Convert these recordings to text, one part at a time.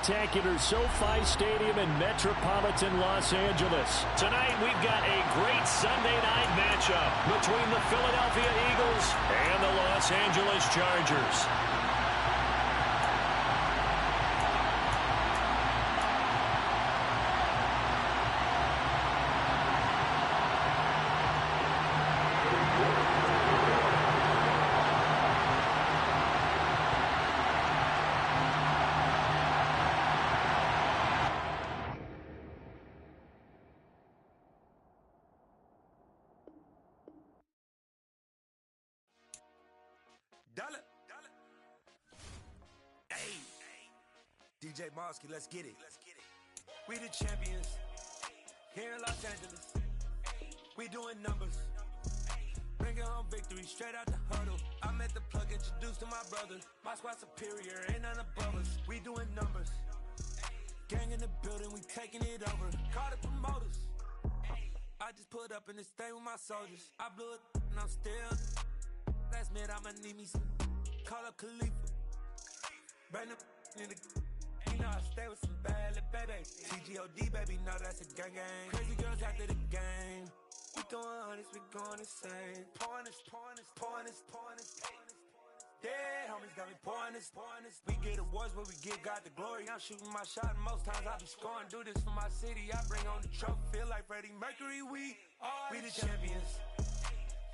spectacular SoFi Stadium in metropolitan Los Angeles. Tonight, we've got a great Sunday night matchup between the Philadelphia Eagles and the Los Angeles Chargers. Hey, DJ Mosky, let's get it. We the champions here in Los Angeles. We doing numbers. Bringing home victory straight out the huddle. I met the plug, introduced to my brother. My squad superior, ain't none above us. We doing numbers. Gang in the building, we taking it over. Call the promoters. I just put up in this thing with my soldiers. I blew it and I'm still. Last minute I'ma need me some. Call up Khalifa. Brand new in the. You know I stay with some bad little baby. TGOD baby, know that's a gang gang. Crazy girls after the game. We doing honest, we going insane. Pouring this. Yeah, homies got me pouring this. We get awards where we give God the glory. I'm shooting my shot and most times I be scoring. Do this for my city, I bring on the trophy. Feel like Freddie Mercury, we the champions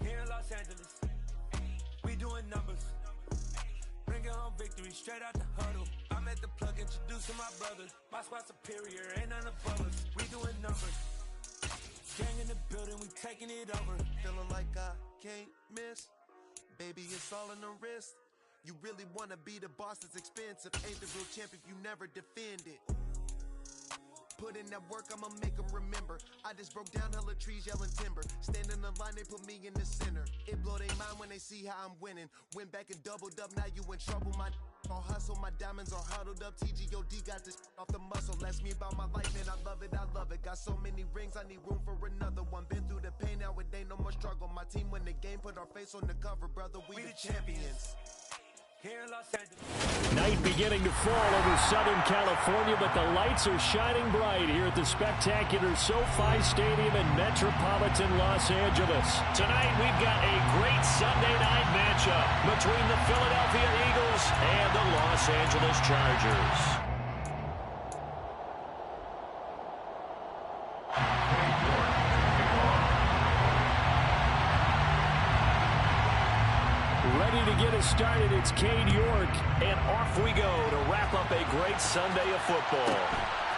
here in Los Angeles. We doing numbers. Bringing home victory straight out the huddle. I'm at the plug, introducing my brother. My squad superior, ain't none above us. We doing numbers. Gang in the building, we taking it over. Feeling like I can't miss. Baby, it's all in the wrist. You really wanna be the boss, it's expensive. Ain't the real champ if you never defend it. Put in that work, I'ma make them remember. I just broke down hella trees, yelling timber. Stand in the line, they put me in the center. It blow they mind when they see how I'm winning. Went back and doubled up, now you in trouble. My all hustle, my diamonds are huddled up. TGOD got this off the muscle. Ask me about my life, man, I love it. Got so many rings, I need room for another one. Been through the pain, now it ain't no more struggle. My team win the game, put our face on the cover, brother. We the champions. Here in Los Angeles. Night beginning to fall over Southern California, but the lights are shining bright here at the spectacular SoFi Stadium in metropolitan Los Angeles. Tonight, we've got a great Sunday night matchup between the Philadelphia Eagles and the Los Angeles Chargers. Ready to get us started, it's Cade York. And off we go to wrap up a great Sunday of football.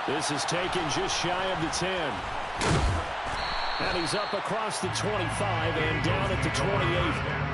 This is taken just shy of the 10. And he's up across the 25 and down at the 28.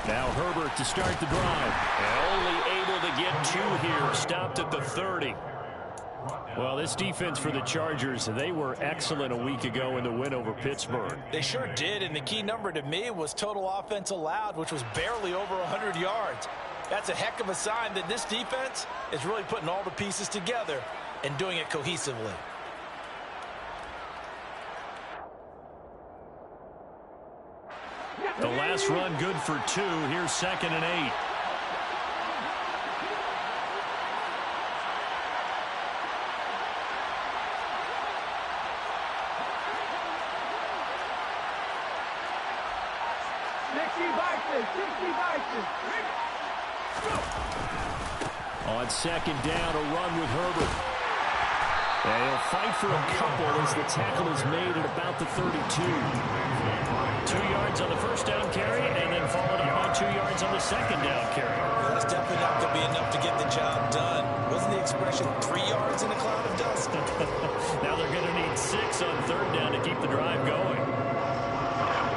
Now Herbert to start the drive. Only able to get two here. Stopped at the 30. Well, this defense for the Chargers, they were excellent a week ago in the win over Pittsburgh. They sure did, and the key number to me was total offense allowed, which was barely over 100 yards. That's a heck of a sign that this defense is really putting all the pieces together and doing it cohesively. The last run good for 2. Here's 2nd and 8. On 2nd down, a run with Herbert. And he'll fight for a couple as the tackle is made at about the 32. 2 yards on the first down carry, and then followed up by 2 yards on the second down carry. Well, that's definitely not going to be enough to get the job done. Wasn't the expression 3 yards in a cloud of dust? Now they're going to need 6 on 3rd down to keep the drive going.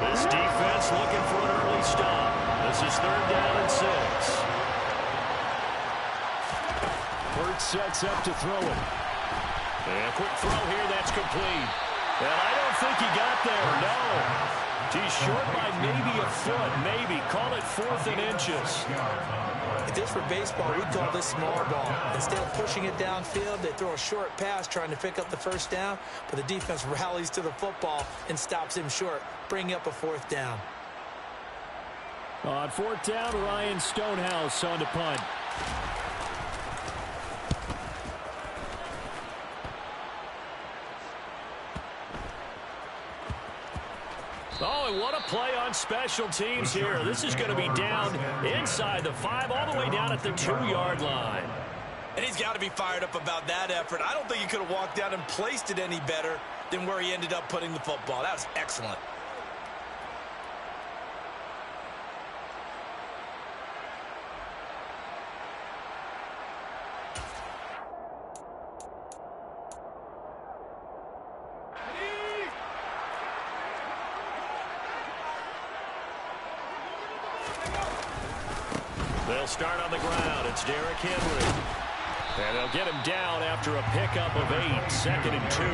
This defense looking for an early stop. This is 3rd down and 6. Hurts sets up to throw it. And a quick throw here, that's complete. And I don't think he got there, no. He's short by maybe a foot, maybe. Call it 4th and inches. If this were baseball, we'd call this small ball. Instead of pushing it downfield, they throw a short pass trying to pick up the first down, but the defense rallies to the football and stops him short, bringing up a 4th down. On 4th down, Ryan Stonehouse on to punt. Oh, and what a play on special teams here. This is going to be down inside the 5, all the way down at the 2-yard line. And he's got to be fired up about that effort. I don't think he could have walked out and placed it any better than where he ended up putting the football. That was excellent. They'll start on the ground. It's Derrick Henry. And they'll get him down after a pickup of 8, 2nd and 2.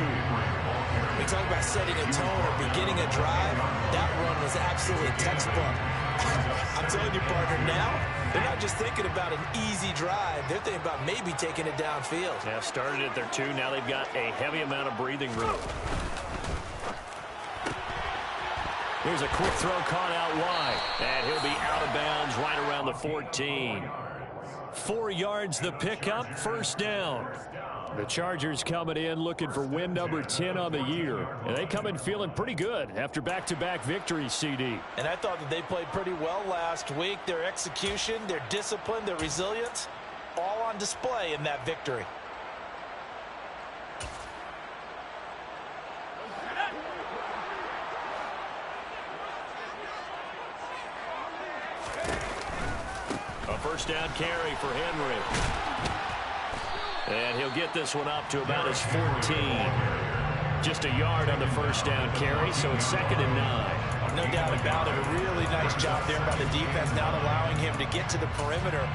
We talk about setting a tone or beginning a drive. That run was absolutely textbook. I'm telling you, partner, now they're not just thinking about an easy drive. They're thinking about maybe taking it downfield. Yeah, started at their 2. Now they've got a heavy amount of breathing room. Here's a quick throw caught out wide. And he'll be out of bounds right around the 14. 4 yards the pickup, 1st down. The Chargers coming in looking for win number 10 on the year. And they come in feeling pretty good after back-to-back victories, CD. And I thought that they played pretty well last week. Their execution, their discipline, their resilience, all on display in that victory. A 1st down carry for Henry. And he'll get this one up to about his 14. Just a yard on the 1st down carry, so it's 2nd and 9. No doubt about it. A really nice job there by the defense, not allowing him to get to the perimeter.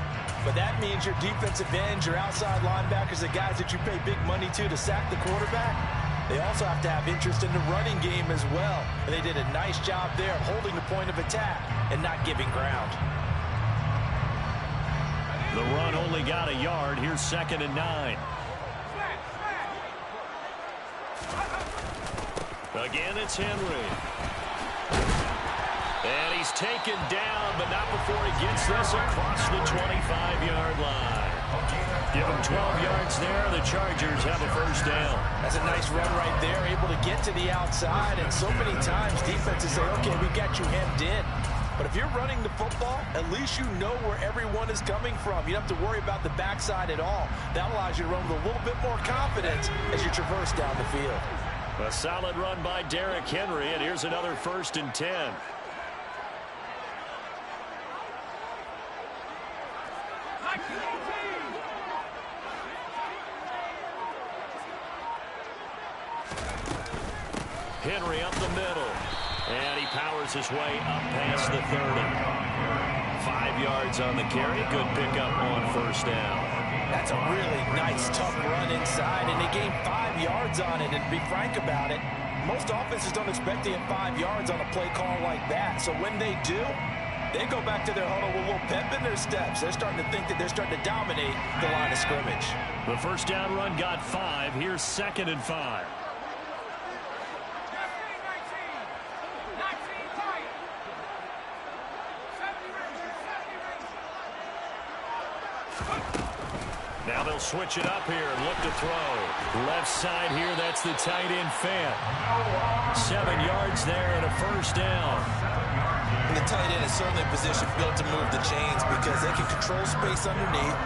But that means your defensive ends, your outside linebackers, the guys that you pay big money to sack the quarterback, they also have to have interest in the running game as well. And they did a nice job there of holding the point of attack and not giving ground. The run only got a yard. Here's 2nd and 9. Again, it's Henry. And he's taken down, but not before he gets this across the 25-yard line. Give him 12 yards there. The Chargers have a 1st down. That's a nice run right there, able to get to the outside. And so many times defenses say, okay, we got you hemmed in. But if you're running the football, at least you know where everyone is coming from. You don't have to worry about the backside at all. That allows you to run with a little bit more confidence as you traverse down the field. A solid run by Derrick Henry, and here's another 1st and 10. Henry up the middle. And he powers his way up past the 30. 5 yards on the carry. Good pickup on 1st down. That's a really nice, tough run inside, and they gained 5 yards on it. And to be frank about it, most offenses don't expect to get 5 yards on a play call like that. So when they do, they go back to their huddle with a little pep in their steps. They're starting to think that they're starting to dominate the line of scrimmage. The 1st down run got 5. Here's 2nd and 5. Now they'll switch it up here and look to throw. Left side here, that's the tight end Fant. 7 yards there and a 1st down. And the tight end is certainly a position built to move the chains because they can control space underneath.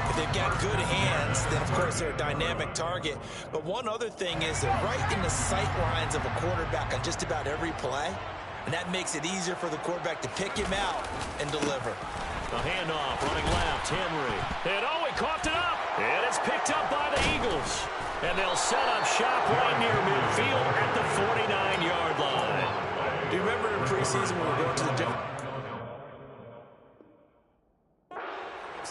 If they've got good hands, then of course they're a dynamic target. But one other thing is they're right in the sight lines of a quarterback on just about every play. And that makes it easier for the quarterback to pick him out and deliver. A handoff, running left, Henry. And oh, he coughed it up. And it's picked up by the Eagles. And they'll set up shop right near midfield at the 49-yard line. Do you remember in preseason when we were going to the different...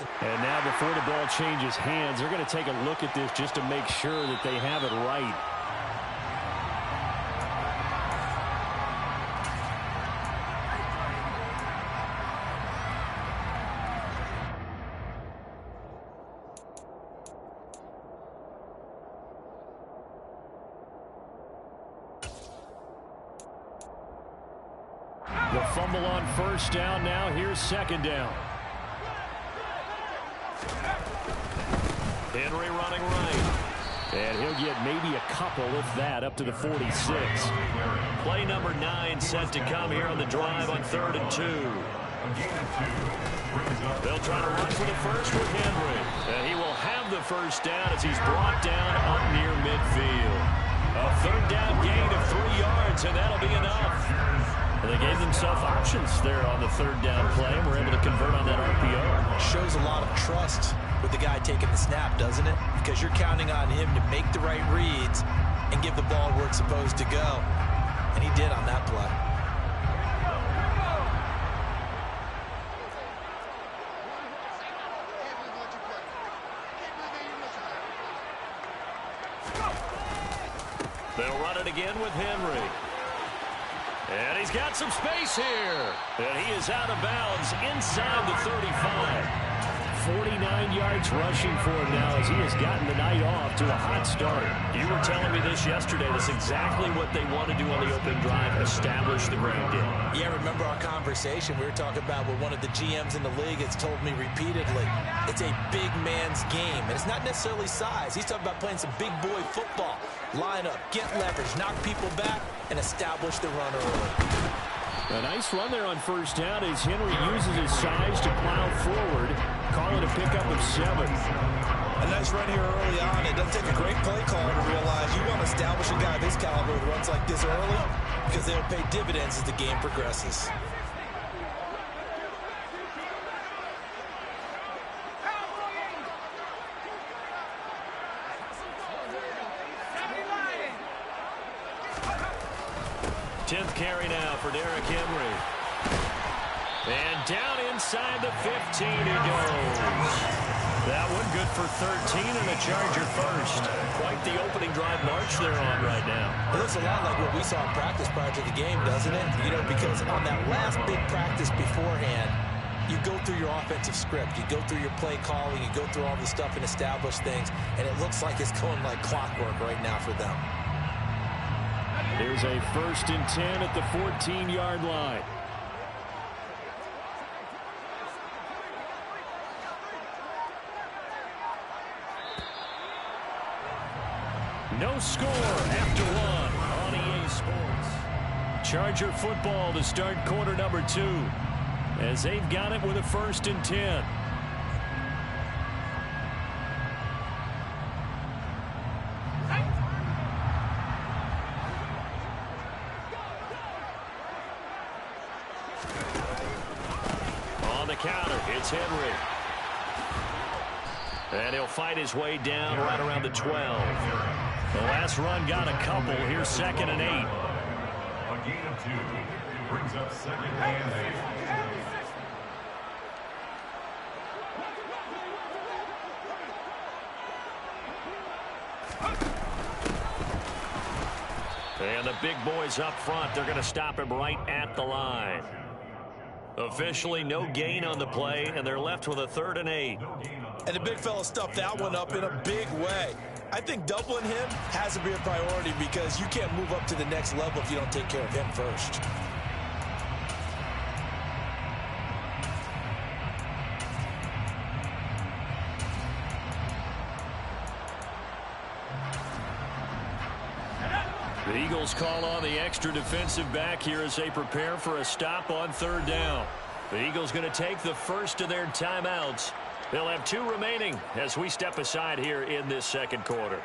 And now before the ball changes hands, they're going to take a look at this just to make sure that they have it right. The fumble on first down now. Here's second down. Henry running right. And he'll get maybe a couple, if that, up to the 46. Play number 9 set to come here on the drive on 3rd and 2. They'll try to run for the first with Henry. And he will have the first down as he's brought down up near midfield. A 3rd down gain of 3 yards, and that'll be enough. And they gave themselves options there on the 3rd down play and were able to convert on that RPO. Shows a lot of trust with the guy taking the snap, doesn't it? Because you're counting on him to make the right reads and give the ball where it's supposed to go. And he did on that play. They'll run it again with Henry. And he's got some space here. And he is out of bounds inside the 35. 49 yards rushing for him now as he has gotten the night off to a hot start. You were telling me this yesterday. That's exactly what they want to do on the open drive, establish the ground game. Yeah, remember our conversation? We were talking about what one of the GMs in the league has told me repeatedly. It's a big man's game, and it's not necessarily size. He's talking about playing some big boy football. Line up, get leverage, knock people back, and establish the run early. A nice run there on first down as Henry uses his size to plow forward. Call it a pickup of 7. A nice run here early on. It doesn't take a great play caller to realize you want to establish a guy of this caliber who runs like this early because they'll pay dividends as the game progresses. Tenth carry now for Derrick Henry. And down inside the 15 he goes. That one good for 13 and a Charger first. Quite the opening drive march they're on right now. It looks a lot like what we saw in practice prior to the game, doesn't it? You know, because on that last big practice beforehand, you go through your offensive script. You go through your play calling. You go through all this stuff and establish things. And it looks like it's going like clockwork right now for them. There's a 1st and 10 at the 14-yard line. No score after 1 on EA Sports. Charger football to start quarter number 2 as they've got it with a 1st and 10. Counter. It's Henry. And he'll fight his way down right around the 12. The last run got a couple. Here's 2nd and 8. A gain of 2 brings up 2nd and 8. And the big boys up front, they're going to stop him right at the line. Officially no gain on the play, and they're left with a 3rd and 8. And the big fella stuffed that one up in a big way. I think doubling him has to be a priority because you can't move up to the next level if you don't take care of him first. The Eagles call on the extra defensive back here as they prepare for a stop on 3rd down. The Eagles going to take the first of their timeouts. They'll have 2 remaining as we step aside here in this 2nd quarter.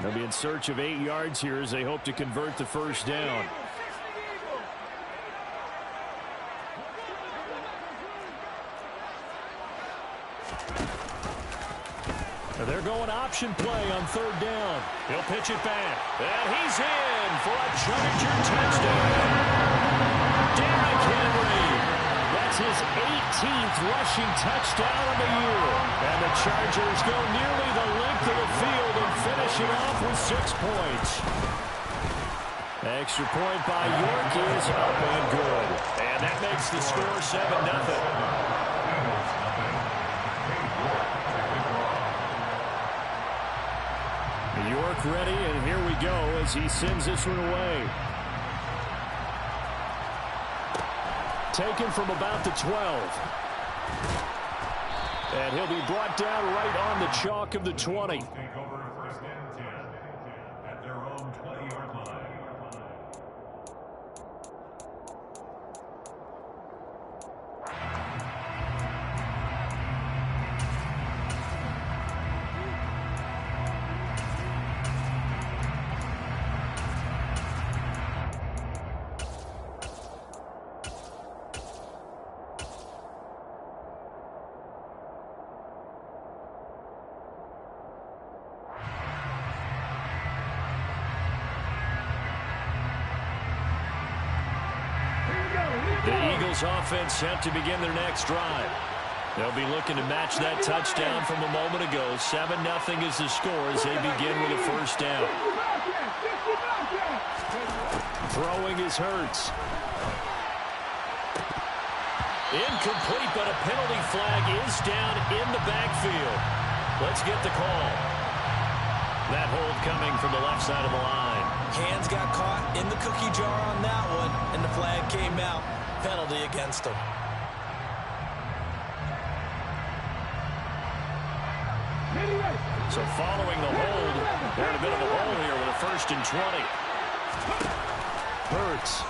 They'll be in search of 8 yards here as they hope to convert the first down. They're going option play on third down. He'll pitch it back. And he's in for a Charger touchdown. Derrick Henry. That's his 18th rushing touchdown of the year. And the Chargers go nearly the length of the field and finish it off with 6 points. Extra point by York is up and good. And that makes the score 7-0. York ready, and here we go as he sends this one away. Taken from about the 12. And he'll be brought down right on the chalk of the 20. Take over first and 10 at their own 20-yard line. The Eagles offense set to begin their next drive. They'll be looking to match that touchdown from a moment ago. 7-0 is the score as they begin with a first down. Throwing is Hurts. Incomplete, but a penalty flag is down in the backfield. Let's get the call. That hold coming from the left side of the line. Hands got caught in the cookie jar on that one, and the flag came out. Penalty against him. So following the hold, they're in a bit of a hole here with a 1st and 20. Hurts.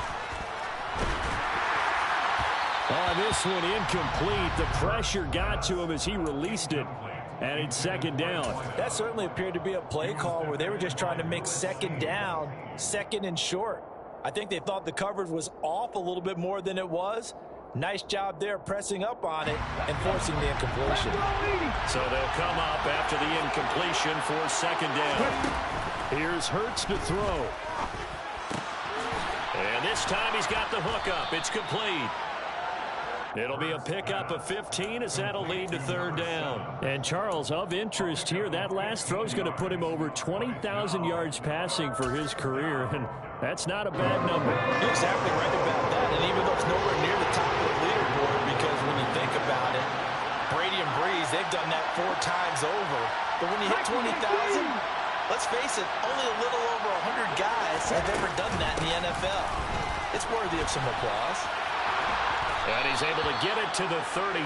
Oh, this one incomplete. The pressure got to him as he released it. And it's 2nd down. That certainly appeared to be a play call where they were just trying to make 2nd down, 2nd and short. I think they thought the coverage was off a little bit more than it was. Nice job there pressing up on it and forcing the incompletion. So they'll come up after the incompletion for 2nd down. Here's Hurts to throw. And this time he's got the hook up. It's complete. It'll be a pickup of 15 as that'll lead to 3rd down. And Charles, of interest here, that last throw is going to put him over 20,000 yards passing for his career, and that's not a bad number. You're exactly right about that, and even though it's nowhere near the top of the leaderboard, because when you think about it, Brady and Breeze, they've done that 4 times over. But when you hit 20,000, let's face it, only a little over 100 guys have ever done that in the NFL. It's worthy of some applause. And he's able to get it to the 33.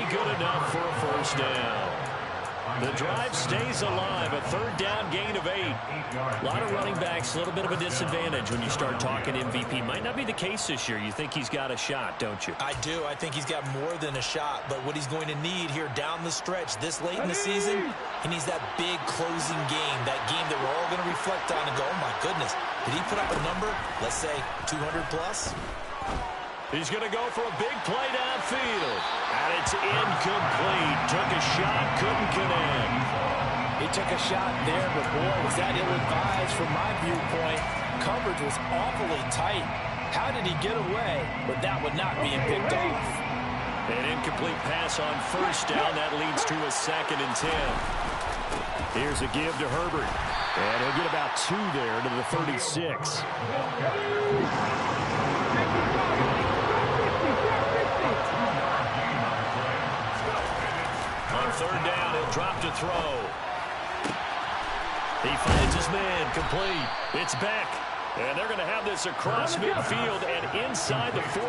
Good enough for a 1st down. The drive stays alive. A 3rd down gain of 8. A lot of running backs, a little bit of a disadvantage when you start talking MVP. Might not be the case this year. You think he's got a shot, don't you? I do. I think he's got more than a shot. But what he's going to need here down the stretch this late in the season, he needs that big closing game. That game that we're all going to reflect on and go, oh, my goodness. Did he put up a number, let's say, 200 plus? He's going to go for a big play downfield. And it's incomplete. Took a shot, couldn't connect. He took a shot there, but boy, was that ill-advised from my viewpoint. Coverage was awfully tight. How did he get away? But that would not being picked off. An incomplete pass on 1st down. That leads to a 2nd and 10. Here's a give to Herbert. And he'll get about 2 there to the 36. On 3rd down, he'll drop to throw. He finds his man, complete. It's Beck. And they're going to have this across midfield and inside the 45.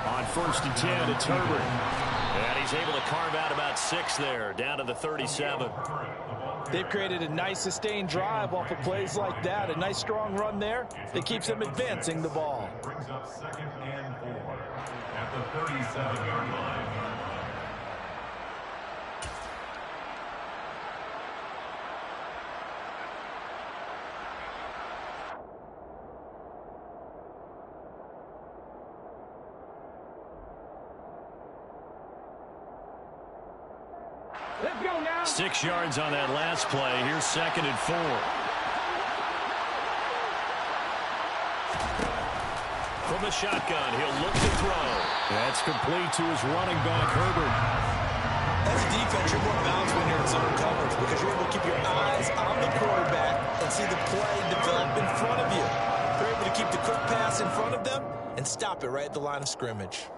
On 1st and 10, it's Herbert. And he's able to carve out about 6 there, down to the 37. They've created a nice sustained drive off of plays like that. A nice strong run there that keeps them advancing the ball. Brings up 2nd and 4 at the 37-yard line. 6 yards on that last play. Here's 2nd and 4. From the shotgun, he'll look to throw. That's complete to his running back, Herbert. As a defense, you're more balanced when you're in zone coverage because you're able to keep your eyes on the quarterback and see the play develop in front of you. You're able to keep the quick pass in front of them and stop it right at the line of scrimmage.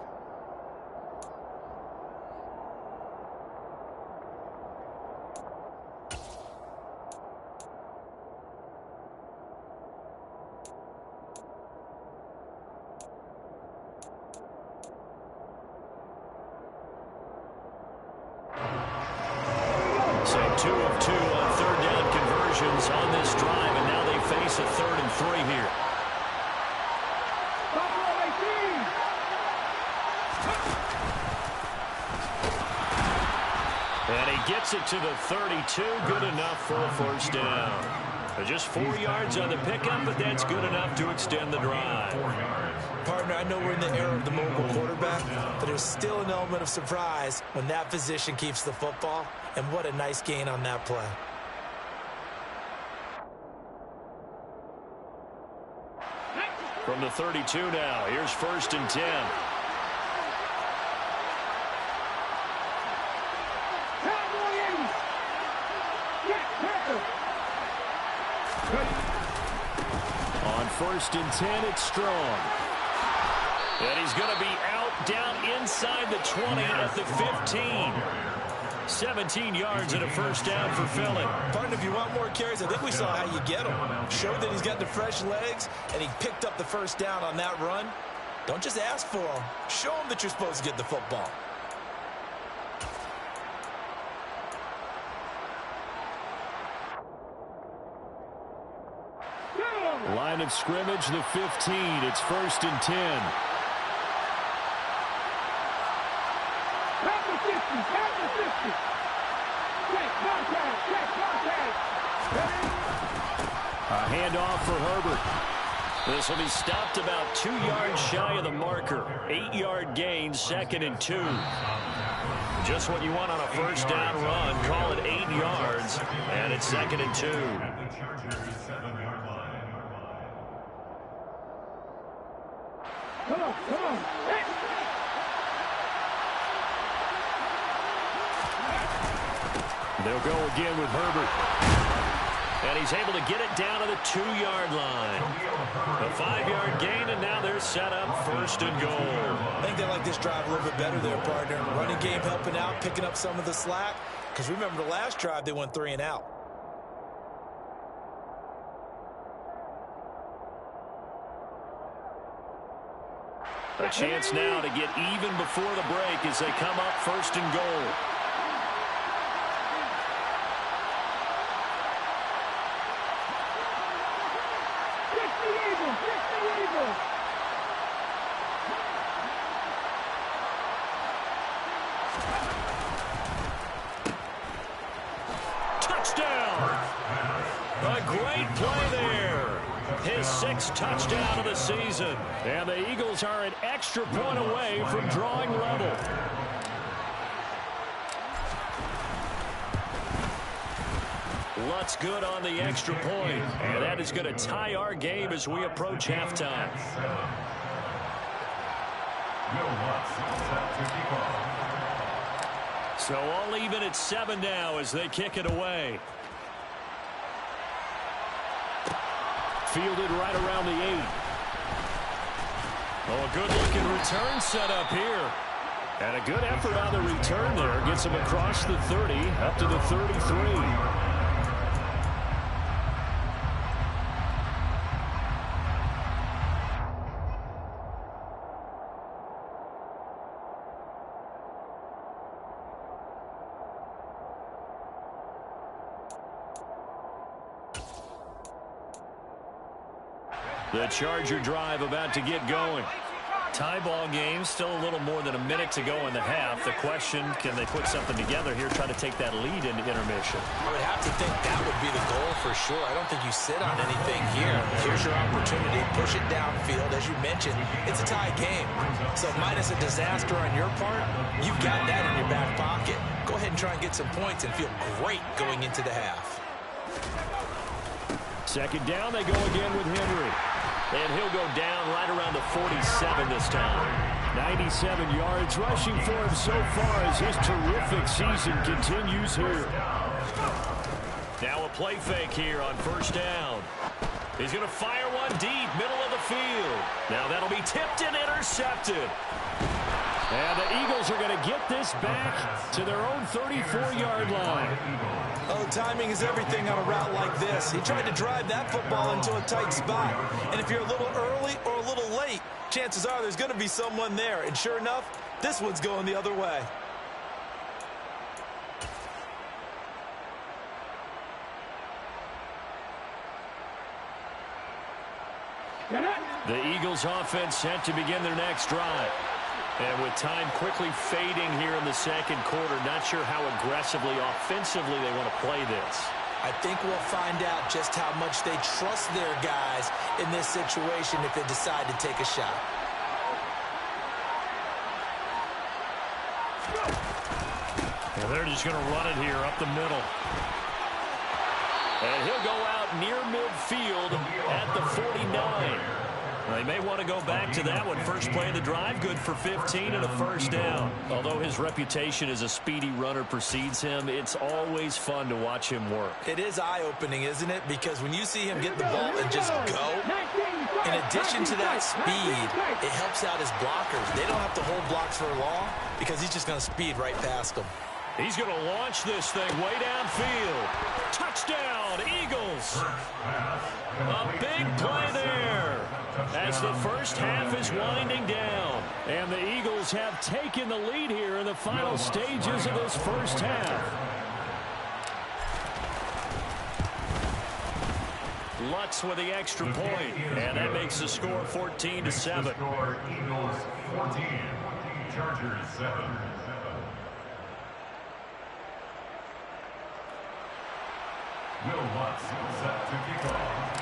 So 2 of 2 on 3rd down conversions on this drive, and now they face a 3rd and 3 here. And he gets it to the 32, good enough for a 1st down. Just 4 yards on the pickup, but that's good enough to extend the drive. Partner, I know we're in the era of the mobile quarterback, but there's still an element of surprise when that position keeps the football, and what a nice gain on that play. From the 32 now, here's 1st and 10. On 1st and 10, it's Strong. And he's going to be out down inside the 20 at the 15. 17 yards and a 1st down for Philly. Partner, if you want more carries, I think we saw how you get him. Showed that he's got the fresh legs, and he picked up the 1st down on that run. Don't just ask for him. Show him that you're supposed to get the football. Line of scrimmage, the 15. It's 1st and 10. A handoff for Herbert. This will be stopped about 2 yards shy of the marker. 8-yard gain, 2nd and 2. Just what you want on a 1st down run. Call it 8 yards, and it's 2nd and 2. Come on. Hey. They'll go again with Herbert. And he's able to get it down to the 2-yard line. A 5-yard gain, and now they're set up 1st and goal. I think they like this drive a little bit better there, partner. Running game helping out, picking up some of the slack. Because remember the last drive, they went 3 and out. A chance now to get even before the break as they come up 1st and goal. Touchdown! A great play there. His 6th touchdown of the season. And the Eagles are an extra point away from drawing level. Lutz good on the extra point. And that is going to tie our game as we approach halftime. So all even at 7 now as they kick it away. Fielded right around the 8. Oh, a good-looking return set up here. And a good effort on the return there. Gets him across the 30, up to the 33. The Charger drive about to get going. Tie ball game, still a little more than a minute to go in the half. The question, can they put something together here, try to take that lead into intermission? I would have to think that would be the goal for sure. I don't think you sit on anything here. Here's your opportunity. Push it downfield. As you mentioned, it's a tie game. So minus a disaster on your part, you've got that in your back pocket. Go ahead and try and get some points and feel great going into the half. Second down, they go again with Henry. And he'll go down right around the 47 this time. 97 yards rushing for him so far as his terrific season continues here. Now a play fake here on first down. He's going to fire one deep, middle of the field. Now that'll be tipped and intercepted. And the Eagles are going to get this back to their own 34-yard line. Oh, timing is everything on a route like this. He tried to drive that football into a tight spot. And if you're a little early or a little late, chances are there's going to be someone there. And sure enough, this one's going the other way. The Eagles offense set to begin their next drive. And with time quickly fading here in the second quarter, not sure how aggressively, offensively they want to play this. I think we'll find out just how much they trust their guys in this situation if they decide to take a shot. And they're just going to run it here up the middle. And he'll go out near midfield at the 49. They may want to go back to that one. First play of the drive, good for 15 and a first down. Although his reputation as a speedy runner precedes him, it's always fun to watch him work. It is eye-opening, isn't it? Because when you see him get the ball and just go, in addition to that speed, it helps out his blockers. They don't have to hold blocks for long because he's just going to speed right past them. He's going to launch this thing way downfield. Touchdown, Eagles. A big play there as the first half is winding down. And the Eagles have taken the lead here in the final stages of this first half. Lutz with the extra point, and that makes the score 14-7. Eagles 14, Chargers 7. Will Lutz set to kick off.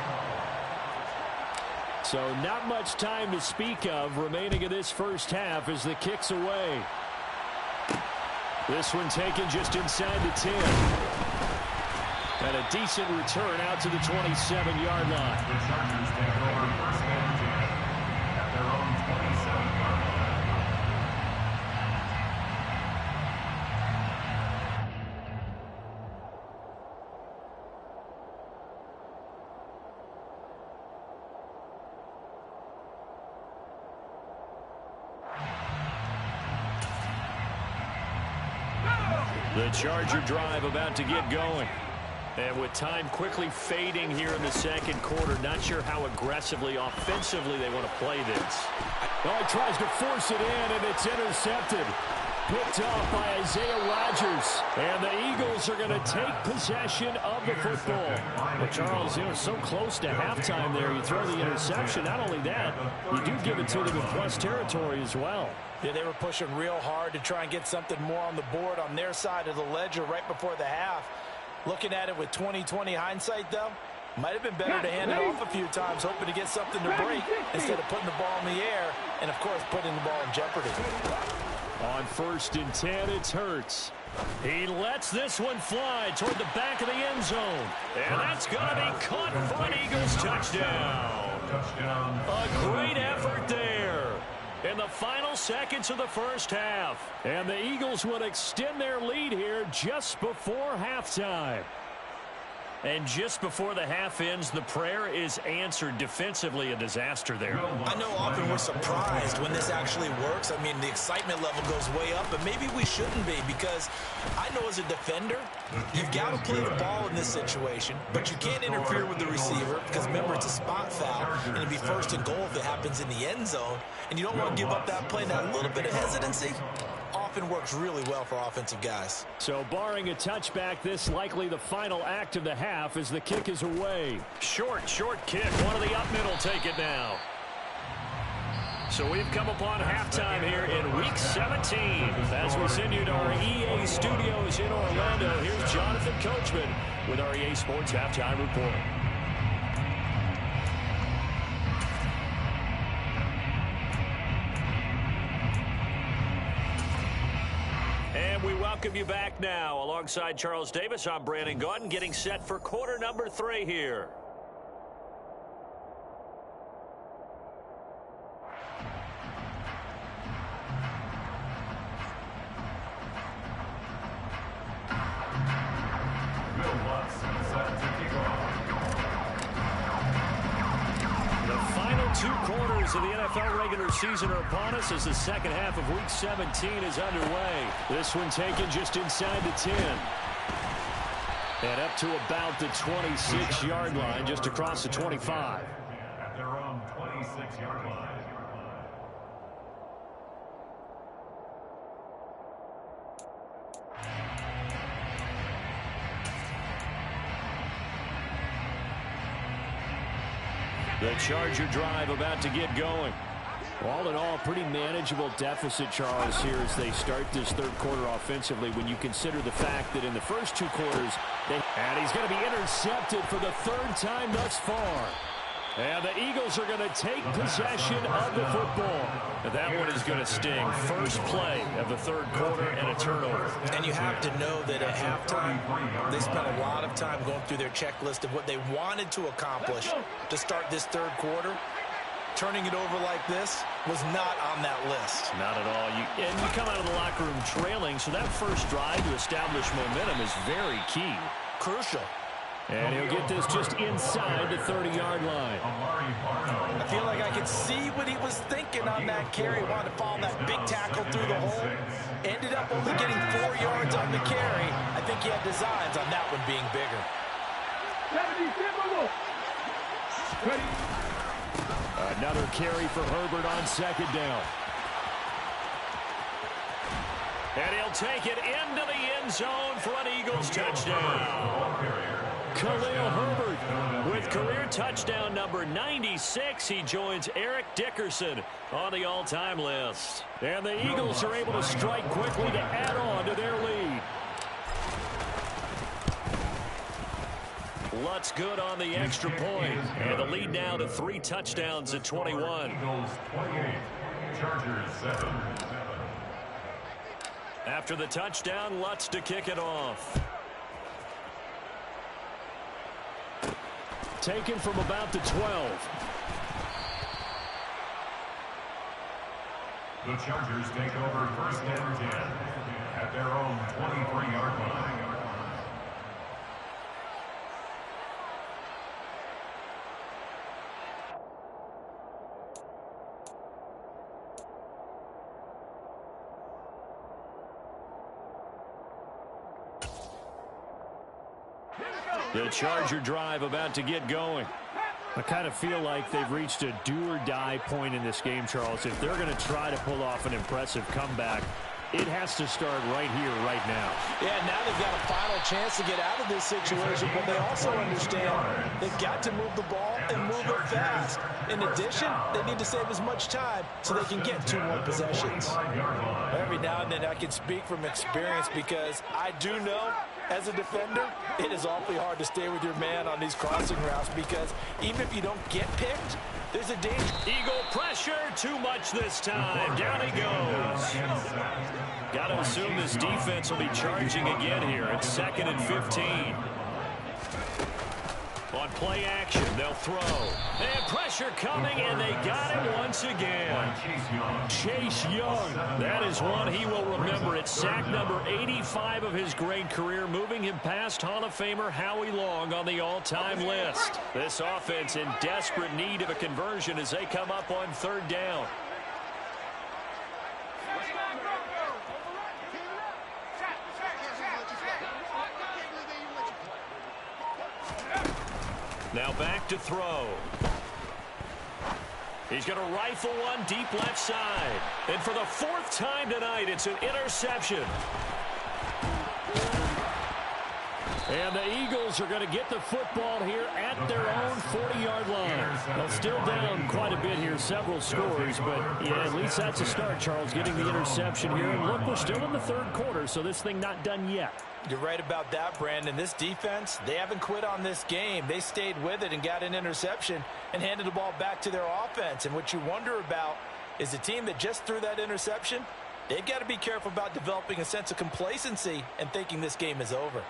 So not much time to speak of remaining in this first half as the kick's away. This one taken just inside the 10. And a decent return out to the 27-yard line. The Chargers take over first and 10 at their own 27-yard line. The Charger drive about to get going. And with time quickly fading here in the second quarter, not sure how aggressively, offensively they want to play this. Oh, he tries to force it in, and it's intercepted. Picked off by Isaiah Rodgers. And the Eagles are going to take possession of the football. But Charles, so close to halftime there. You throw the interception. Not only that, you do give it to them in plus territory as well. Yeah, they were pushing real hard to try and get something more on the board on their side of the ledger right before the half. Looking at it with 20/20 hindsight, though, might have been better to hand it off a few times, hoping to get something to break instead of putting the ball in the air and, of course, putting the ball in jeopardy. On 1st and 10, it's Hurts. He lets this one fly toward the back of the end zone. And that's going to be caught for an Eagles touchdown. A great effort there in the final seconds of the first half. And the Eagles will extend their lead here just before halftime. And just before the half ends, the prayer is answered. Defensively, a disaster there. I know often we're surprised when this actually works. I mean, the excitement level goes way up, but maybe we shouldn't be, because I know as a defender, you've got to play the ball in this situation, but you can't interfere with the receiver because, remember, it's a spot foul, and it'd be 1st and goal if it happens in the end zone, and you don't want to give up that play. That little bit of hesitancy often works really well for offensive guys. So barring a touchback, this likely the final act of the half as the kick is away. Short kick. One of the up middle take it now. So we've come upon halftime here in Week 17. As we send you to our EA studios in Orlando, here's Jonathan Coachman with our EA Sports Halftime Report. And we welcome you back now. Alongside Charles Davis, I'm Brandon Gaudin, getting set for quarter number 3 here. Two quarters of the NFL regular season are upon us as the second half of Week 17 is underway. This one taken just inside the 10. And up to about the 26-yard line, just across the 25. At their own 26-yard line. The Charger drive about to get going. All in all, pretty manageable deficit, Charles, here as they start this third quarter offensively when you consider the fact that in the first 2 quarters, and he's going to be intercepted for the 3rd time thus far. And the Eagles are going to take possession of the football. And that one is going to sting. First play of the 3rd quarter and a turnover. And you have to know that at halftime, they spent a lot of time going through their checklist of what they wanted to accomplish to start this 3rd quarter. Turning it over like this was not on that list. Not at all. And you come out of the locker room trailing, so that first drive to establish momentum is very key. Crucial. And he'll get this just inside the 30-yard line. I feel like I could see what he was thinking on that carry. Wanted to follow that big tackle through the hole. Ended up only getting 4 yards on the carry. I think he had designs on that one being bigger. Another carry for Herbert on 2nd down. And he'll take it into the end zone for an Eagles touchdown. Khalil Herbert with career touchdown number 96. He joins Eric Dickerson on the all-time list. And the Eagles are able to strike quickly to add on to their lead. Lutz good on the extra point. And the lead now to 3 touchdowns at 21. Eagles 28, Chargers 7. After the touchdown, Lutz to kick it off. Taken from about the 12. The Chargers take over 1st and 10 at their own 23-yard line. The Charger drive about to get going. I kind of feel like they've reached a do-or-die point in this game, Charles. If they're going to try to pull off an impressive comeback, it has to start right here, right now. Yeah, now they've got a final chance to get out of this situation, but they also understand they've got to move the ball and move it fast. In addition, they need to save as much time so they can get 2 more possessions. Every now and then I can speak from experience because I do know as a defender, it is awfully hard to stay with your man on these crossing routes because even if you don't get picked, there's a danger. Eagle pressure, too much this time. Down he goes. Got to assume this defense will be charging again here. It's 2nd and 15. On play action, they'll throw. And pressure coming, and they got him once again. Chase Young. That is one he will remember. It's sack number 85 of his great career, moving him past Hall of Famer Howie Long on the all-time list. This offense in desperate need of a conversion as they come up on 3rd down. Now back to throw. He's going to rifle one deep left side. And for the 4th time tonight, it's an interception. And the Eagles are going to get the football here at their own 40-yard line. They'll still down quite a bit here, several scores, but yeah, at least that's a start, Charles, getting the interception here. And look, we're still in the third quarter, so this thing not done yet. You're right about that, Brandon. This defense, they haven't quit on this game. They stayed with it and got an interception and handed the ball back to their offense. And what you wonder about is the team that just threw that interception, they've got to be careful about developing a sense of complacency and thinking this game is over.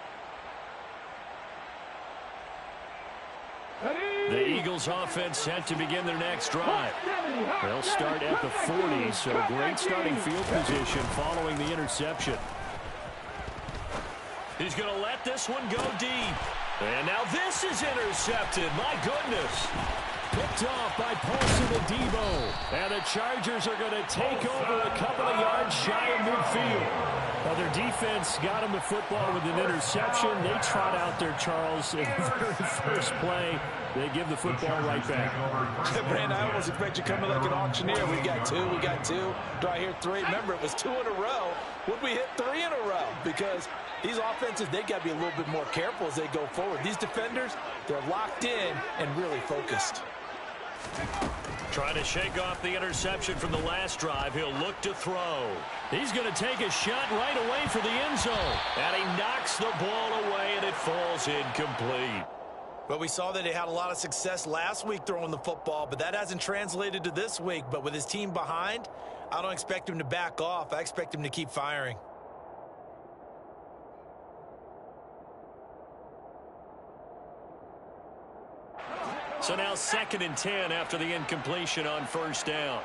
The Eagles offense set to begin their next drive. They'll start at the 40, so great starting field position following the interception. He's going to let this one go deep. And now this is intercepted. My goodness. Picked off by Paulson Adebo. And the Chargers are going to take over a couple of yards shy of midfield. Well, their defense got them the football with an interception. They trot out there, Charles, in the very first play. They give the football right back. Brandon, I almost expect you to come in like an auctioneer. We got two. Do I hear three? Remember, it was 2 in a row. Would we hit 3 in a row? Because these offenses, they got to be a little bit more careful as they go forward. These defenders, they're locked in and really focused. Trying to shake off the interception from the last drive. He'll look to throw. He's going to take a shot right away for the end zone. And he knocks the ball away, and it falls incomplete. Well, we saw that he had a lot of success last week throwing the football, but that hasn't translated to this week. But with his team behind, I don't expect him to back off. I expect him to keep firing. So now 2nd and 10 after the incompletion on first down.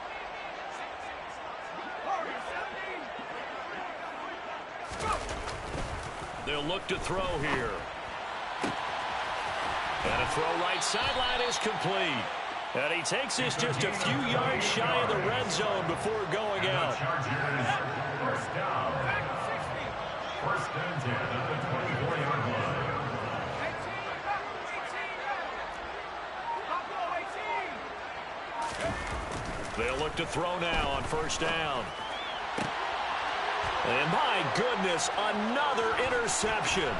They'll look to throw here. And a throw right sideline is complete. And he takes this just a few yards shy of the red zone before going out. First down. First and 10 at the 24-yard line. They'll look to throw now on first down. And my goodness, another interception.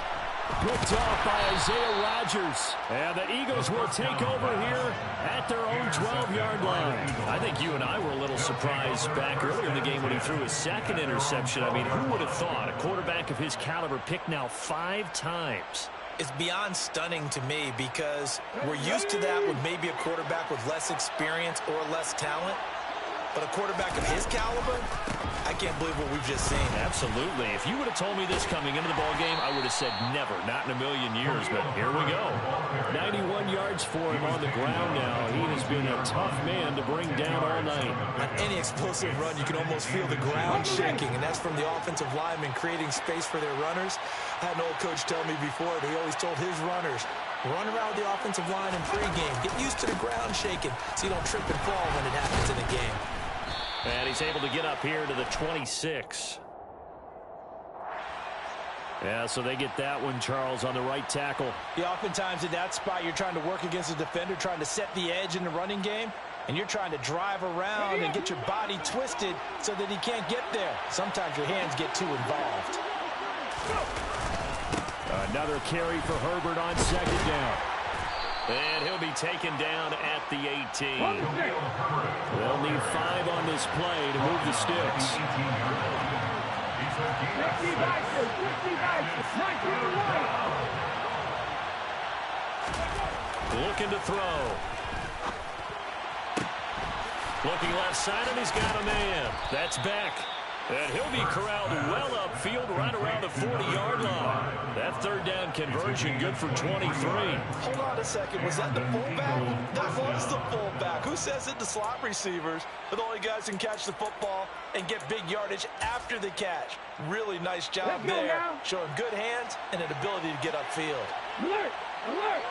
Picked off by Isaiah Rodgers. And the Eagles will take over here at their own 12-yard line. I think you and I were a little surprised back earlier in the game when he threw his 2nd interception. I mean, who would have thought a quarterback of his caliber picked now 5 times? It's beyond stunning to me because we're used to that with maybe a quarterback with less experience or less talent. But a quarterback of his caliber, I can't believe what we've just seen. Absolutely. If you would have told me this coming into the ballgame, I would have said never, not in a million years. But here we go. 91 yards for him on the ground now. He has been a tough man to bring down all night. On any explosive run, you can almost feel the ground shaking, and that's from the offensive linemen creating space for their runners. I had an old coach tell me before that he always told his runners, run around the offensive line in pregame. Get used to the ground shaking so you don't trip and fall when it happens in a game. And he's able to get up here to the 26. Yeah, so they get that one, Charles, on the right tackle. Yeah, oftentimes in that spot, you're trying to work against a defender, trying to set the edge in the running game, and you're trying to drive around and get your body twisted so that he can't get there. Sometimes your hands get too involved. Another carry for Herbert on 2nd down. And he'll be taken down at the 18. They'll need 5 on this play to move the sticks. Looking to throw. Looking left side, and he's got a man. That's Beck. And he'll be corralled well upfield right around the 40-yard line. That 3rd down conversion good for 23. Hold on a second. Was that the fullback? That was the fullback. Who says that the slot receivers are the only guys who can catch the football and get big yardage after the catch? Really nice job there. Showing good hands and an ability to get upfield. Alert! Alert!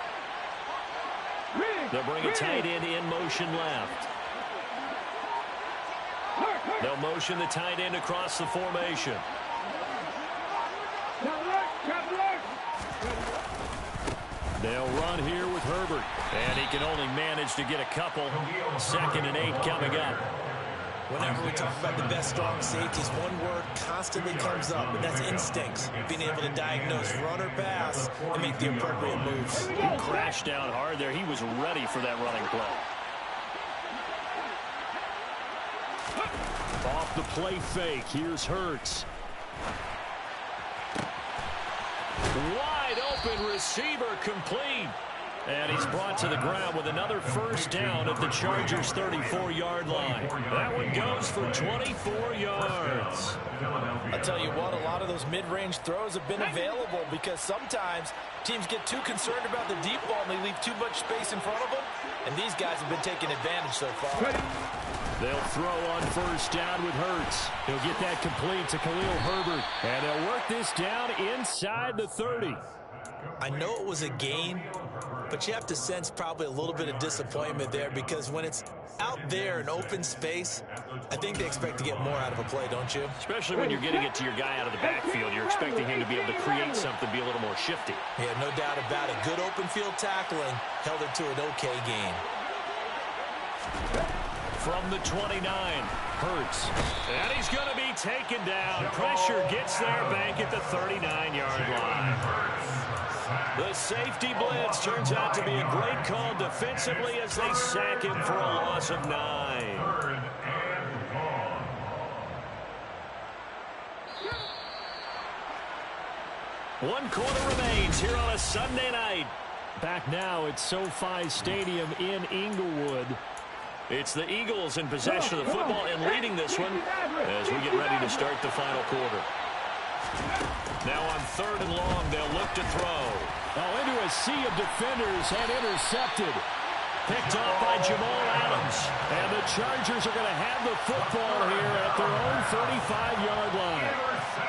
They'll bring a tight end in motion left. They'll motion the tight end across the formation. They'll run here with Herbert. And he can only manage to get a couple. 2nd and 8 coming up. Whenever we talk about the best strong safeties, one word constantly comes up, and that's instincts. Being able to diagnose run or pass and make the appropriate moves. He crashed down hard there. He was ready for that running play. Off the play fake. Here's Hurts. Wide open receiver complete. And he's brought to the ground with another first down at the Chargers' 34-yard line. That one goes for 24 yards. I'll tell you what, a lot of those mid-range throws have been available because sometimes teams get too concerned about the deep ball and they leave too much space in front of them. And these guys have been taking advantage so far. They'll throw on first down with Hurts. He'll get that complete to Khalil Herbert. And they'll work this down inside the 30. I know it was a gain, but you have to sense probably a little bit of disappointment there because when it's out there in open space, I think they expect to get more out of a play, don't you? Especially when you're getting it to your guy out of the backfield. You're expecting him to be able to create something, be a little more shifty. Yeah, no doubt about it. Good open field tackling held it to an okay gain. From the 29, Hurts. And he's going to be taken down. Pressure gets there back at the 39-yard line. The safety blitz turns out to be a great call defensively as they sack him for a loss of 9. One quarter remains here on a Sunday night. Back now at SoFi Stadium in Inglewood. It's the Eagles in possession of the football and leading this one as we get ready to start the final quarter. Now on 3rd and long, they'll look to throw. Oh, into a sea of defenders and intercepted. Picked off by Jamal Adams. And the Chargers are going to have the football here at their own 35-yard line.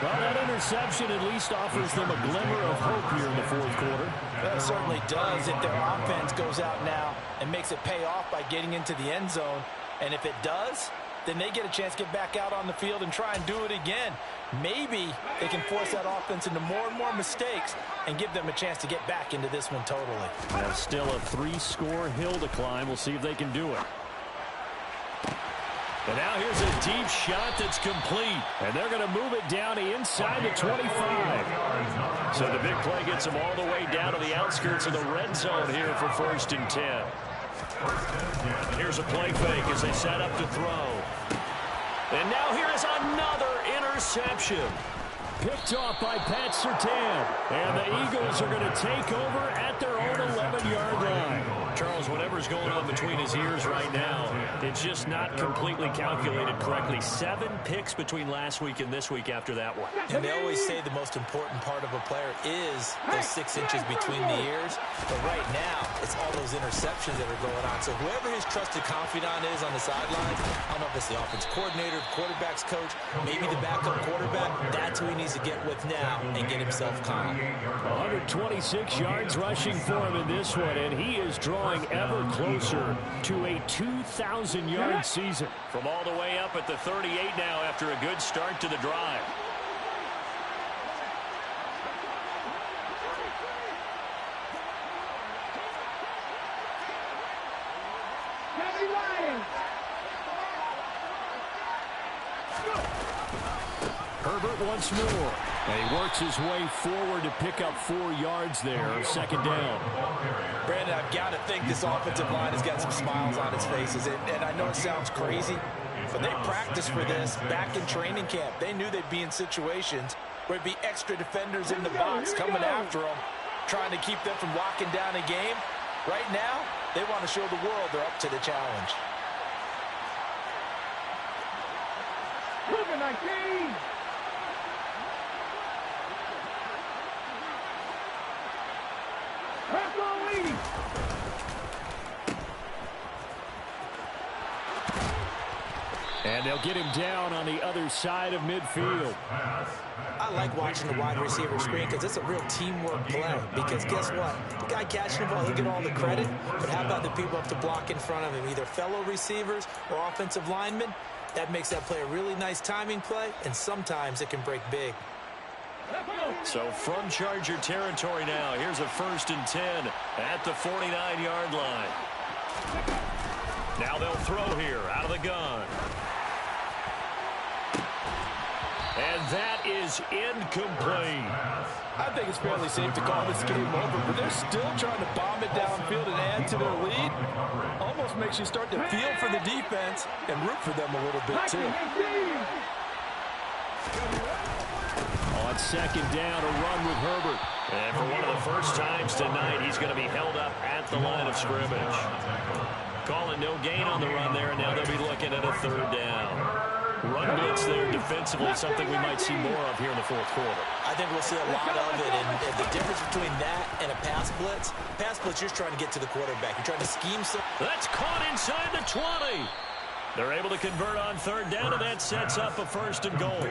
Well, that interception at least offers them a glimmer of hope here in the 4th quarter. That certainly does if their offense goes out now and makes it pay off by getting into the end zone. And if it does, then they get a chance to get back out on the field and try and do it again. Maybe they can force that offense into more and more mistakes and give them a chance to get back into this one totally. That's still a 3-score hill to climb. We'll see if they can do it. And now here's a deep shot that's complete. And they're going to move it down inside the 25. So the big play gets them all the way down to the outskirts of the red zone here for 1st and 10. And here's a play fake as they set up to throw. And now here is another interception. Picked off by Pat Surtain. And the Eagles are going to take over at their own 11-yard line. Charles, whatever's going on between his ears right now, it's just not completely calculated correctly. 7 picks between last week and this week after that one. And they always say the most important part of a player is those 6 inches between the ears. But right now, it's all those interceptions that are going on. So whoever his trusted confidant is on the sidelines, I don't know if it's the offense coordinator, the quarterback's coach, maybe the backup quarterback, that's who he needs to get with now and get himself calm. 126 yards rushing for him in this one, and he is drawing ever closer to a 2,000-yard season. From all the way up at the 38 now after a good start to the drive. Herbert once more. And he works his way forward to pick up 4 yards there. 2nd down. Brandon, I've got to think this offensive line has got some smiles on its faces. And I know it sounds crazy, but they practiced for this back in training camp. They knew they'd be in situations where it'd be extra defenders in the box coming after them, trying to keep them from locking down a game. Right now, they want to show the world they're up to the challenge. Moving 19. And they'll get him down on the other side of midfield. I like watching the wide receiver screen because it's a real teamwork play. Because guess what? The guy catching the ball, he'll get all the credit. But how about the people up to block in front of him, either fellow receivers or offensive linemen? That makes that play a really nice timing play, and sometimes it can break big. So from Charger territory now, here's a 1st and 10 at the 49-yard line. Now they'll throw here out of the gun. And that is incomplete. I think it's fairly safe to call this game over, but they're still trying to bomb it downfield and add to their lead. Almost makes you start to feel for the defense and root for them a little bit, too. On second down, a run with Herbert. And for one of the first times tonight, he's going to be held up at the line of scrimmage. Calling no gain on the run there, and now they'll be looking at a third down. Run blitz there defensively, something we might see more of here in the fourth quarter. I think we'll see a lot of it, and the difference between that and a pass blitz, you're just trying to get to the quarterback. You're trying to scheme some. That's caught inside the 20. They're able to convert on third down, and that sets up a first and goal.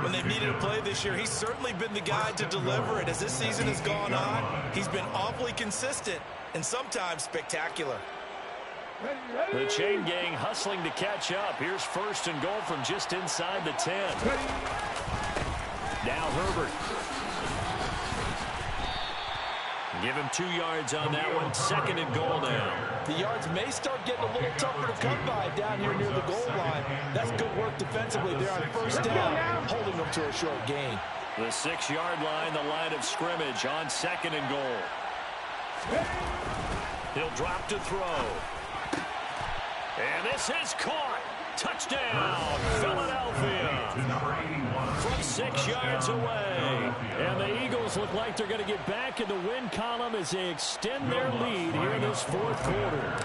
When they've needed a play this year, he's certainly been the guy to deliver it. As this season has gone on, he's been awfully consistent and sometimes spectacular. The chain gang hustling to catch up. Here's first and goal from just inside the 10. Now Herbert. Give him 2 yards on that one. Second and goal now. The yards may start getting a little tougher to come by down here near the goal line. That's good work defensively there on first down, holding them to a short gain. The 6-yard line, the line of scrimmage on second and goal. He'll drop to throw. And this is caught. Touchdown, Philadelphia. From 6 yards away. And the Eagles look like they're going to get back in the win column as they extend their lead here in this fourth quarter.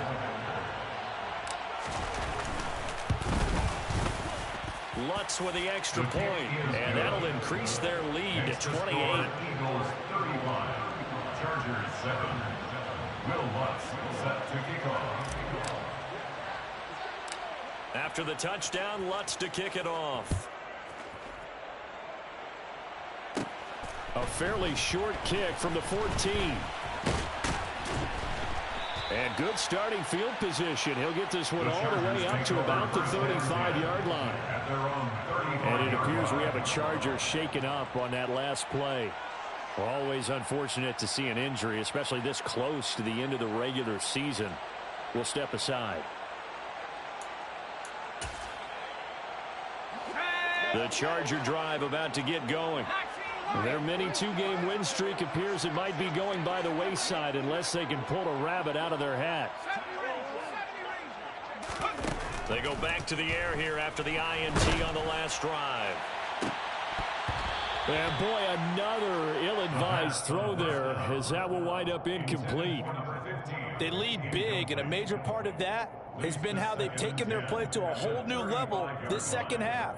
Lutz with the extra point, and that'll increase their lead to 28. Eagles 31, Chargers 7. Will Lutz set to kick off. After the touchdown, Lutz to kick it off. A fairly short kick from the 14. And good starting field position. He'll get this one all the way up to about the 35-yard line. And it appears we have a Charger shaken up on that last play. Always unfortunate to see an injury, especially this close to the end of the regular season. We'll step aside. The Charger drive about to get going. Their mini 2-game win streak appears it might be going by the wayside unless they can pull a rabbit out of their hat. They go back to the air here after the INT on the last drive. And boy, another ill-advised throw there as that will wind up incomplete. They lead big, and a major part of that has been how they've taken their play to a whole new level this second half.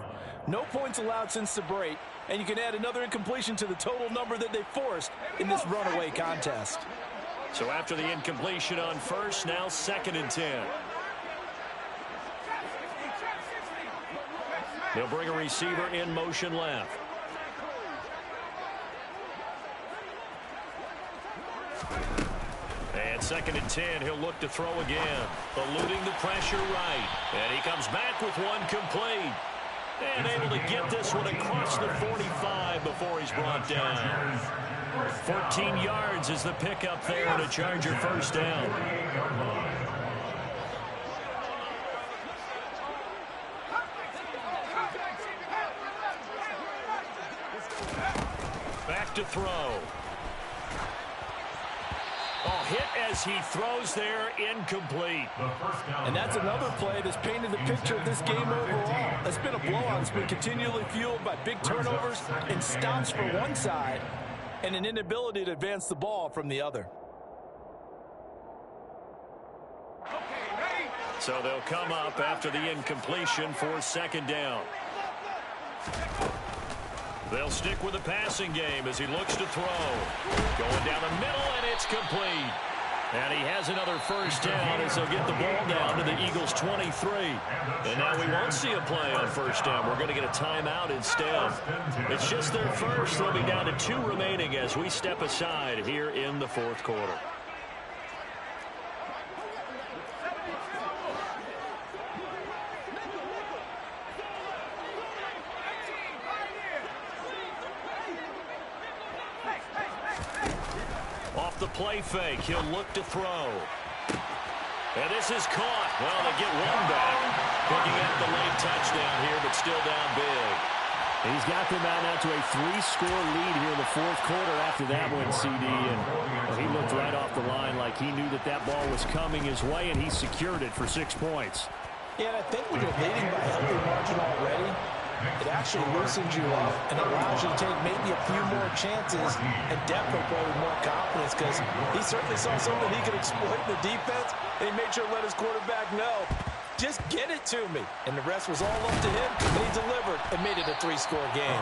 No points allowed since the break, and you can add another incompletion to the total number that they forced in this runaway contest. So after the incompletion on first, now second and 10. They'll bring a receiver in motion left. And second and 10, he'll look to throw again. Eluding the pressure right. And he comes back with one complete. And able to get this one across the 45 before he's brought down. 14 yards is the pickup there and a Charger first down. Back to throw. Oh, hit as he throws there, incomplete. And that's another play that's painted the picture of this game overall. It's been a blowout. It's been continually fueled by big turnovers and stops for one side and an inability to advance the ball from the other. So they'll come up after the incompletion for second down. They'll stick with the passing game as he looks to throw. Going down the middle, and it's complete. And he has another first down as they'll get the ball down to the Eagles' 23. And now we won't see a play on first down. We're going to get a timeout instead. It's just their first. They'll be down to 2 remaining as we step aside here in the fourth quarter. The play fake. He'll look to throw. And this is caught. Well, they get one back. Picking up the late touchdown here, but still down big. He's got them out now to a 3-score lead here in the fourth quarter after that one, CD. And he looked right off the line like he knew that that ball was coming his way, and he secured it for 6 points. Yeah, and I think when you're leading by a healthy margin already, it actually loosens you up and allows you to take maybe a few more chances and definitely play with more confidence, because he certainly saw something he could exploit in the defense, and he made sure to let his quarterback know, just get it to me. And the rest was all up to him, and he delivered and made it a 3-score game.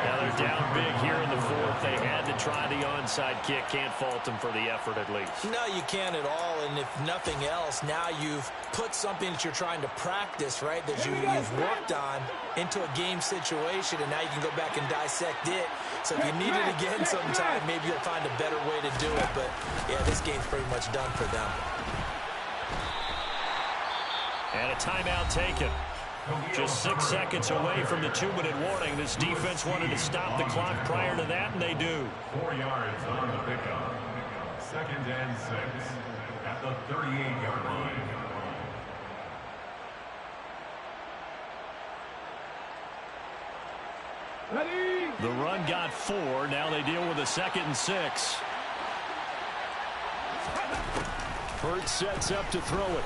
Now they're down big here in the fourth. They had to try the onside kick. Can't fault them for the effort at least. No, you can't at all, and if nothing else, now you've put something that you're trying to practice, right, that you've worked on into a game situation, and now you can go back and dissect it. So if you need it again sometime, maybe you'll find a better way to do it. But, yeah, this game's pretty much done for them. And a timeout taken. Just 6 seconds away from the 2-minute warning. This defense wanted to stop the clock prior to that, and they do. 4 yards on the pickup. 2nd and 6 at the 38-yard line. Ready? The run got 4. Now they deal with a 2nd and 6. Hurt sets up to throw it.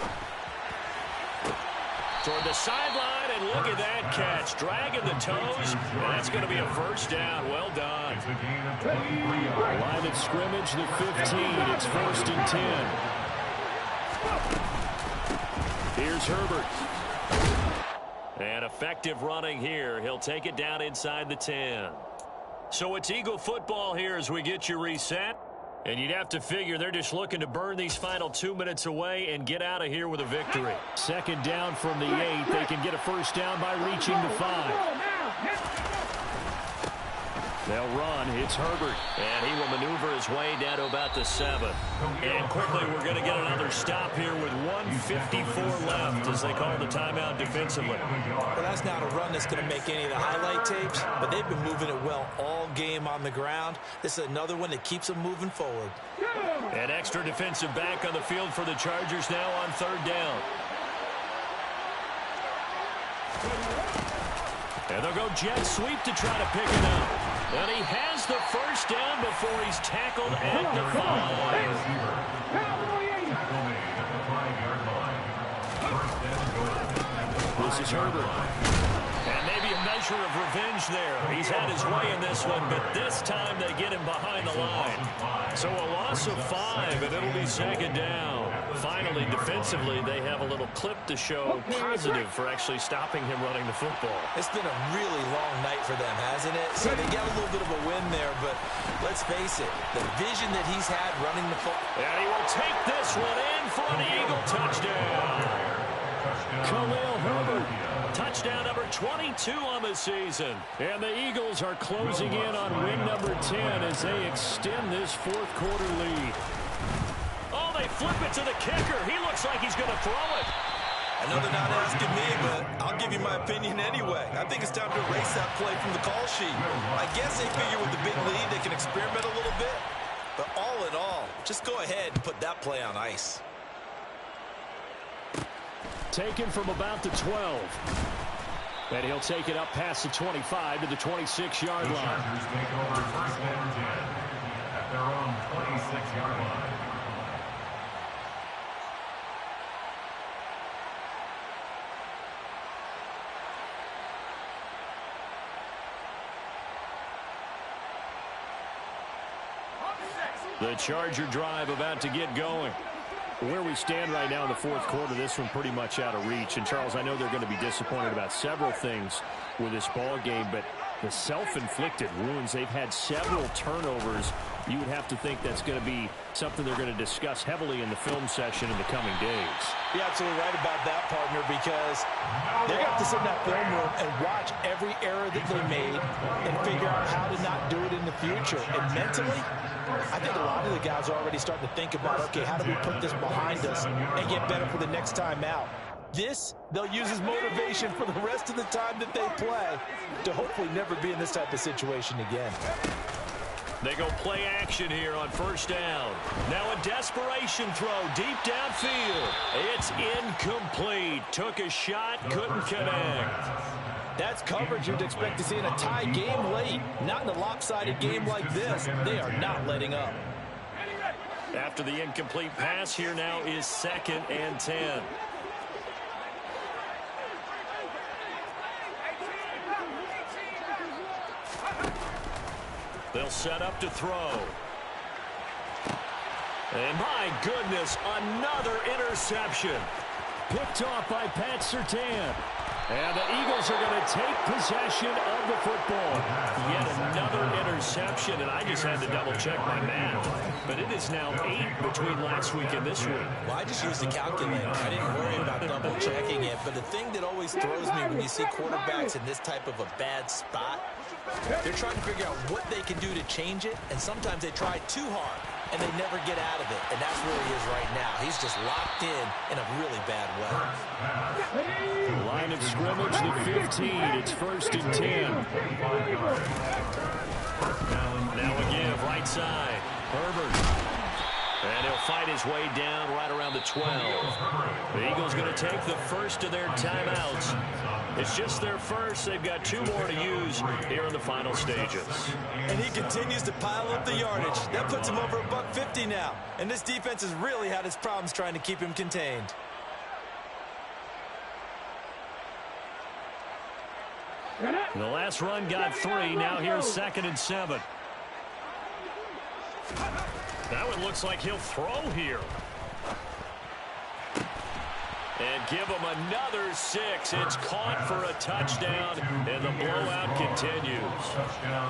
Toward the sideline, and look at that catch. Dragging the toes, and that's going to be a first down. Well done. It's a gain of 23 yards. Line of scrimmage, the 15. It's 1st and 10. Here's Herbert. And effective running here. He'll take it down inside the 10. So it's Eagle football here as we get you reset. And you'd have to figure they're just looking to burn these final 2 minutes away and get out of here with a victory. 2nd down from the 8. They can get a first down by reaching the 5. They'll run. It's Herbert. And he will maneuver his way down to about the 7. And quickly, we're going to get another stop here with 1:54 left as they call the timeout defensively. Well, that's not a run that's going to make any of the highlight tapes, but they've been moving it well all game on the ground. This is another one that keeps them moving forward. An extra defensive back on the field for the Chargers now on 3rd down. And they'll go jet sweep to try to pick it up. And he has the first down before he's tackled at the 5. This is Herbert. And maybe a measure of revenge there. He's had his way in this one, but this time they get him behind the line. So a loss of 5, and it'll be 2nd down. Finally, defensively, they have a little clip to show positive for actually stopping him running the football. It's been a really long night for them, hasn't it? So they got a little bit of a win there, but let's face it, the vision that he's had running the football. And he will take this one in for an Eagle touchdown. Khalil Herbert. Touchdown number 22 on the season. And the Eagles are closing in on win number 10 as they extend this fourth quarter lead. Oh, they flip it to the kicker. He looks like he's going to throw it. I know they're not asking me, but I'll give you my opinion anyway. I think it's time to erase that play from the call sheet. I guess they figure with the big lead they can experiment a little bit. But all in all, just go ahead and put that play on ice. Taken from about the 12. And he'll take it up past the 25 to the 26-yard line. The Chargers take over 1st and 10 at their own 26-yard line. The Charger drive about to get going. Where we stand right now in the fourth quarter, this one pretty much out of reach. And, Charles, I know they're going to be disappointed about several things with this ball game, but the self-inflicted wounds, they've had several turnovers. You would have to think that's going to be something they're going to discuss heavily in the film session in the coming days. You're absolutely right about that, partner, because they're going to have to sit in that film room and watch every error that they made and figure out how to not do it in the future. And mentally, I think a lot of the guys are already starting to think about, okay, how do we put this behind us and get better for the next time out? This, they'll use as motivation for the rest of the time that they play to hopefully never be in this type of situation again. They go play action here on 1st down. Now a desperation throw deep downfield. It's incomplete. Took a shot, couldn't connect. That's coverage you'd expect to see in a tie game late. Not in a lopsided game like this. They are not letting up. After the incomplete pass, here now is 2nd and 10. They'll set up to throw. And my goodness, another interception. Picked off by Pat Surtain. And the Eagles are going to take possession of the football. Yet another interception, and I just had to double-check my math. But it is now 8 between last week and this week. Well, I just used the calculator. I didn't worry about double-checking it. But the thing that always throws me when you see quarterbacks in this type of a bad spot, they're trying to figure out what they can do to change it, and sometimes they try too hard, and they never get out of it. And that's where he is right now. He's just locked in a really bad way. Line of scrimmage, the 15. It's 1st and 10. Now again, right side. Herbert. And he'll fight his way down right around the 12. The Eagles going to take the first of their timeouts. It's just their first. They've got 2 more to use here in the final stages. And he continues to pile up the yardage. That puts him over $150 now. And this defense has really had its problems trying to keep him contained. The last run got 3. Now here's 2nd and 7. That one looks like he'll throw here. And give him another 6. It's caught for a touchdown, and the blowout continues.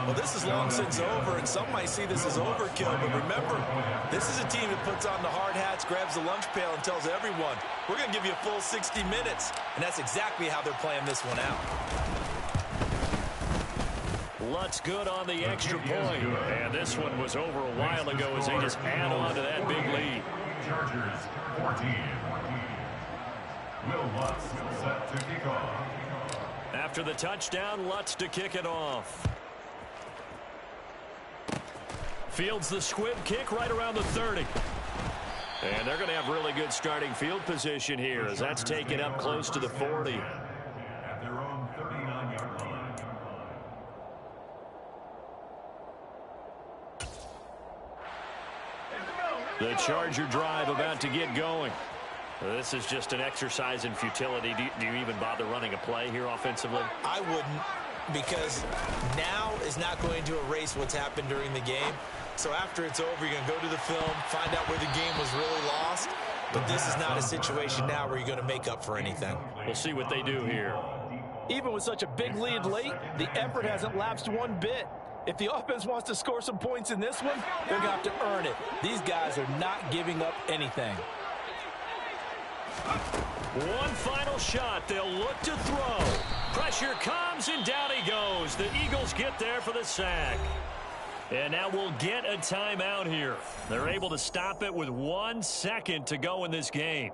Well, this is long since over, and some might see this as overkill. But remember, this is a team that puts on the hard hats, grabs the lunch pail, and tells everyone, we're going to give you a full 60 minutes. And that's exactly how they're playing this one out. Lutz good on the extra point. And this one was over a while ago as they just add on to that big lead. Chargers 14. Will Lutz set to kick off. After the touchdown, Lutz to kick it off. Fields the squib kick right around the 30. And they're going to have really good starting field position here as that's taken up close to the 40. At their own 39-yard line. The Charger drive about to get going. This is just an exercise in futility. Do you even bother running a play here offensively? I wouldn't, because now is not going to erase what's happened during the game. So after it's over, you're going to go to the film, find out where the game was really lost. But this is not a situation now where you're going to make up for anything. We'll see what they do here. Even with such a big lead late, the effort hasn't lapsed one bit. If the offense wants to score some points in this one, they're going to have to earn it. These guys are not giving up anything. One final shot. They'll look to throw. Pressure comes, and down he goes. The Eagles get there for the sack. And now we'll get a timeout here. They're able to stop it with 1 second to go in this game.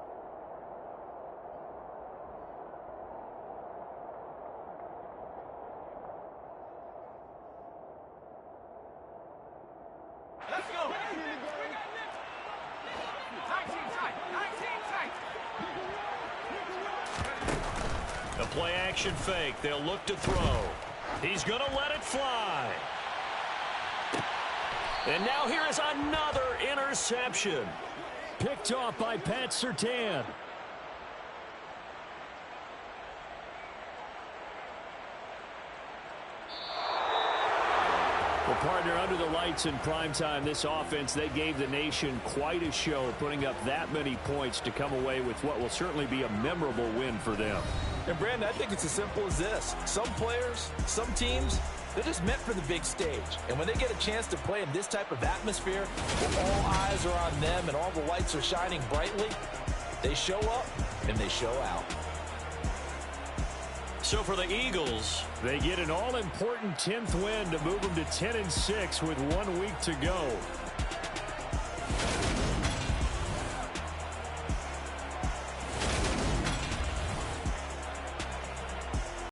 A play action fake. They'll look to throw. He's going to let it fly. And now here is another interception. Picked off by Pat Surtain. Well, partner, under the lights in primetime, this offense, they gave the nation quite a show, putting up that many points to come away with what will certainly be a memorable win for them. And, Brandon, I think it's as simple as this. Some players, some teams, they're just meant for the big stage. And when they get a chance to play in this type of atmosphere, where all eyes are on them and all the lights are shining brightly, they show up and they show out. So for the Eagles, they get an all-important 10th win to move them to 10-6 with 1 week to go.